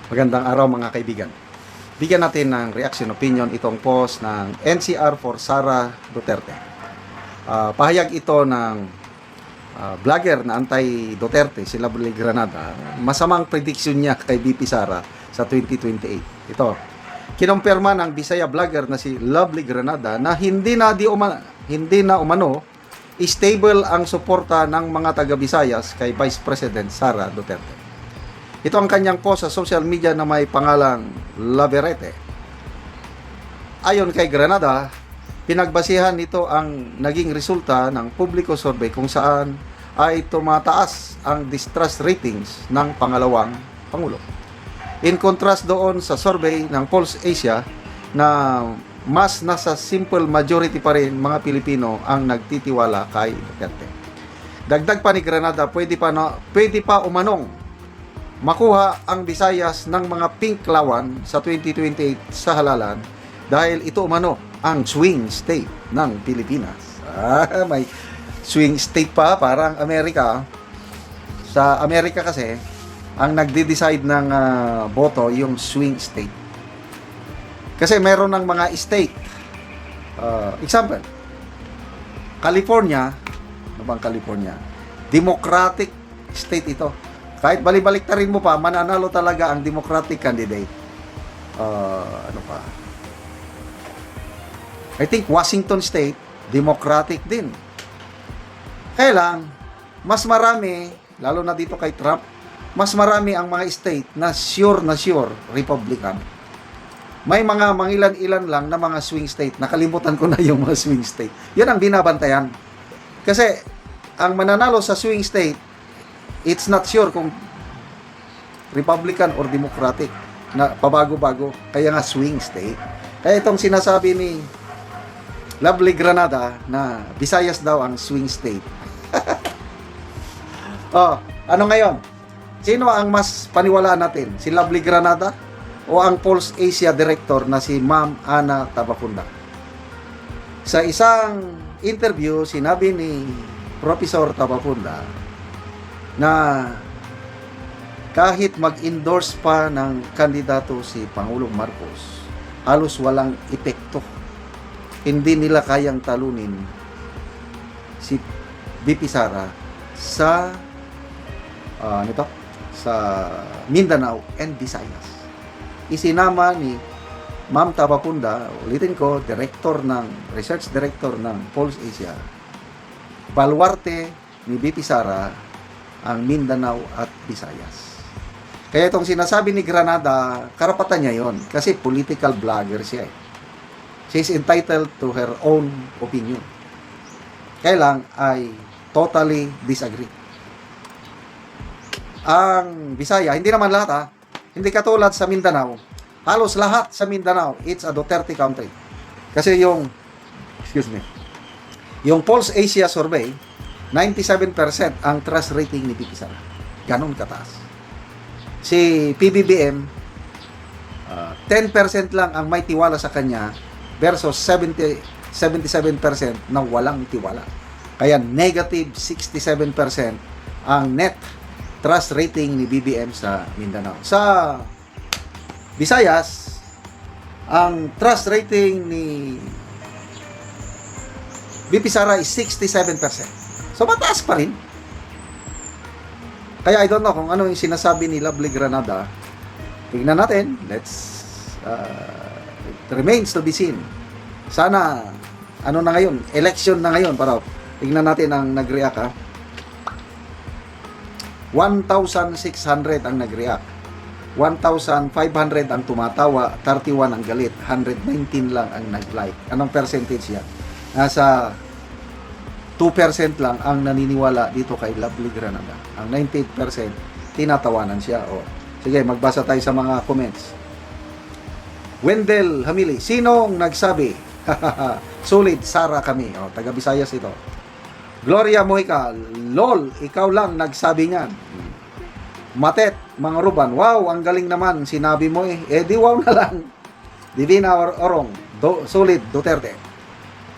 Magandang araw mga kaibigan. Bigyan natin ng reaction opinion itong post ng NCR for Sara Duterte. Pahayag ito ng vlogger na anti-Duterte, si Lovely Granada. Masamang prediction niya kay VP Sara sa 2028. Ito, kinumpirma ng Bisaya vlogger na si Lovely Granada na hindi na umano stable ang suporta ng mga taga-Visayas kay Vice President Sara Duterte. Ito ang kanyang post sa social media na may pangalang Laverete. Ayon kay Granada, pinagbasihan nito ang naging resulta ng publiko survey kung saan ay tumataas ang distrust ratings ng pangalawang Pangulo. In contrast doon sa survey ng Pulse Asia na mas nasa simple majority pa rin mga Pilipino ang nagtitiwala kay Duterte. Dagdag pa ni Granada, pwede pa umanong makuha ang Visayas ng mga pinklawan sa 2028 sa halalan dahil ito umano ang swing state ng Pilipinas. May swing state pa, parang Amerika. Sa Amerika kasi, ang nagde-decide ng boto yung swing state. Kasi meron ng mga state. Example, California, ano bang California? Democratic state ito. Kahit balik-baliktarin mo pa, mananalo talaga ang Democratic candidate. Ano pa? I think Washington State, Democratic din. Kaya lang, mas marami, lalo na dito kay Trump, mas marami ang mga state na sure Republican. May mga mangilan-ilan lang na mga swing state. Nakalimutan ko na yung mga swing state. Yan ang binabantayan. Kasi, ang mananalo sa swing state, it's not sure kung Republican or Democratic na pabago-bago. Kaya nga swing state. Kaya itong sinasabi ni Lovely Granada na Visayas daw ang swing state. Ano ngayon? Sino ang mas paniwalaan natin? Si Lovely Granada o ang Pulse Asia Director na si Ma'am Ana Tabacunda? Sa isang interview, sinabi ni Professor Tabacunda na kahit mag-endorse pa ng kandidato si Pangulong Marcos, halos walang epekto. Hindi nila kayang talunin si VP Sara sa sa Mindanao and Visayas. Isinama ni Ma'am Tabacunda, ulitin ko, research director ng Pulse Asia, baluarte ni VP Sara ang Mindanao at Visayas. Kaya itong sinasabi ni Granada, karapatan niya yon kasi political blogger siya. She's entitled to her own opinion. Kaya lang, I totally disagree. Ang Visaya, hindi naman lahat hindi katulad sa Mindanao. Halos lahat sa Mindanao, it's a Duterte country. Kasi yung Pulse Asia survey, 97% ang trust rating ni VP Sara. Ganon kataas. Si PBBM, 10% lang ang may tiwala sa kanya versus 77% na walang tiwala. Kaya negative 67% ang net trust rating ni BBM sa Mindanao. Sa Visayas, ang trust rating ni VP Sara is 67%. So, mataas pa rin. Kaya I don't know kung ano yung sinasabi ni Lovely Granada. Tingnan natin. It remains to be seen. Sana, ano na ngayon? Election na ngayon. Para tingnan natin ang nag-react 1,600 ang nag-react. 1,500 ang tumatawa. 31 ang galit. 119 lang ang nag-like. Anong percentage yan? Nasa 2% lang ang naniniwala dito kay Lovely Granada. Ang 98% tinatawanan siya. Sige, magbasa tayo sa mga comments. Wendell Hamili, sinong nagsabi? Sulit, Sara kami. Taga Visayas ito. Gloria Mojica, lol, ikaw lang nagsabi niyan. Matet, mga Ruban, wow, ang galing naman, sinabi mo di wow na lang. Divina Orong, sulit, Duterte.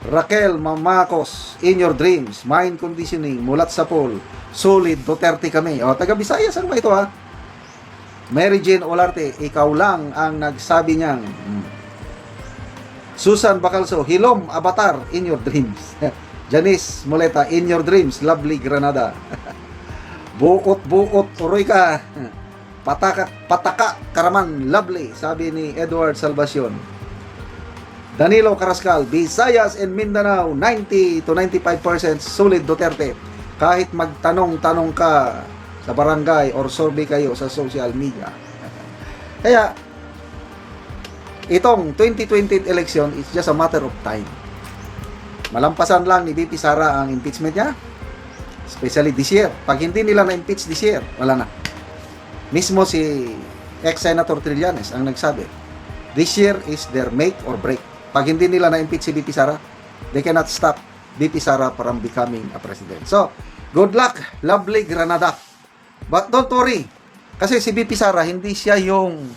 Raquel Mamakos, in your dreams, mind conditioning, mulat sa pool, solid, Duterte kami. Taga Visayas, ano ba ito Mary Jane Olarte, ikaw lang ang nagsabi niyang Susan Bacalso, Hilom Avatar in your dreams. Janice Moleta, in your dreams, lovely Granada. Buot uroy ka. Pataka Karaman, lovely, sabi ni Edward Salvacion. Danilo Carrascal, Visayas and Mindanao, 90 to 95% solid Duterte. Kahit magtanong-tanong ka sa barangay or survey kayo sa social media. Kaya, itong 2020 election is just a matter of time. Malampasan lang ni VP Sara ang impeachment niya, especially this year. Pag hindi nila na-impeach this year, wala na. Mismo si ex-Senator Trillanes ang nagsabi, this year is their make or break. Pag hindi nila na-impeach si VP Sara, they cannot stop VP Sara from becoming a president. So, good luck, lovely Granada. But don't worry, kasi si VP Sara, hindi siya yung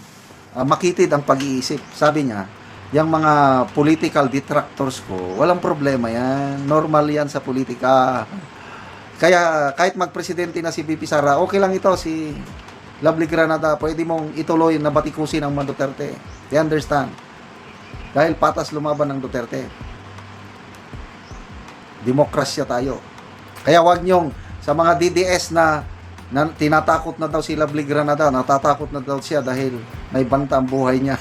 makitid ang pag-iisip. Sabi niya, yung mga political detractors ko, walang problema yan. Normal yan sa politika. Kaya kahit magpresidente na si VP Sara, okay lang ito si Lovely Granada. Pwede mong ituloy na batikusin ang mga Duterte. You understand? Dahil patas lumaban ng Duterte. Demokrasya tayo. Kaya wag nyong sa mga DDS na tinatakot na daw si Lovely Granada, natatakot na daw siya dahil may banta ang buhay niya.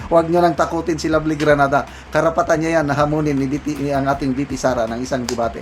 Huwag nyo lang takutin si Lovely Granada. Karapatan niya yan na hamunin ang ating VP Sara ng isang debate.